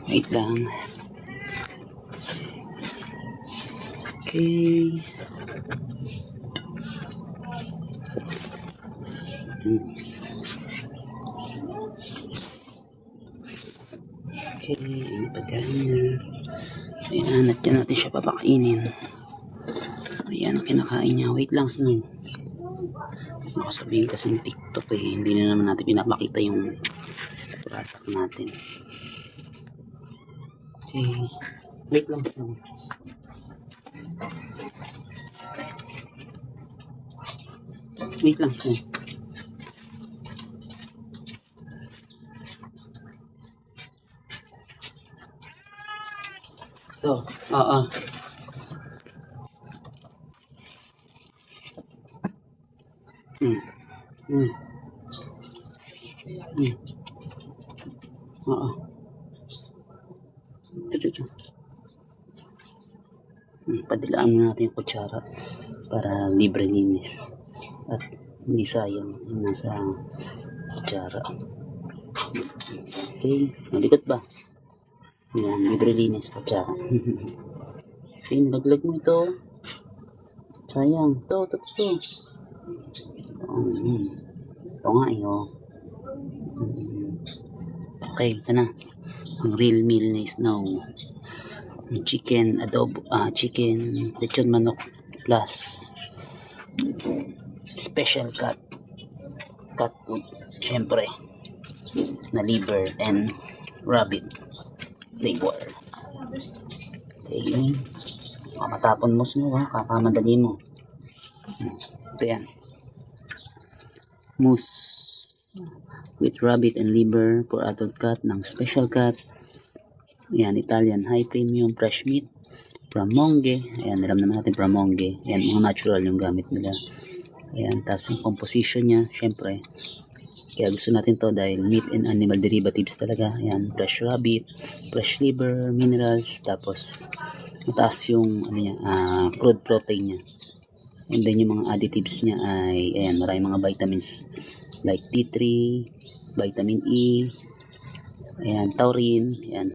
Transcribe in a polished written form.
Wait lang. Okay. Okay, yung pagkain niya. Ayan, at yan natin siya papakainin. Ayan ang kinakain niya. Wait lang, Snow. Baka sabihin kasi ng TikTok eh. Hindi na naman natin pinapakita yung product natin. Okay. Wait lang, Snow. Wait lang, Snow. Ito. Oo. Oo. Ito. Padilaan mo natin yung kutsara para libre linis at hindi sayang yung nasa kutsara. Okay, nalikot ba? Yan, libre linis kutsara. Okay, nilaglag mo ito. Sayang. Ito. Ito nga eh, oh. Okay, ito na. Ang real meal ni Snow. Chicken adobo, chicken lechon manok plus special cut with syempre na liver and rabbit flavor. Okay, matapon mo, Snow, kakamadali mo. Ito yan, mousse with rabbit and liver for adult cut ng special cut. Ayan, Italian high premium fresh meat from Monge. Ayan, alam naman natin from Monge. Ayan, mga natural yung gamit nila. Ayan, tapos yung composition niya, syempre, kaya gusto natin to dahil meat and animal derivatives talaga. Ayan, fresh rabbit, fresh liver, minerals, tapos mataas yung crude protein niya. And then yung mga additives niya ay, ayan, maraming mga vitamins like T3, vitamin E, ayan, taurine, ayan.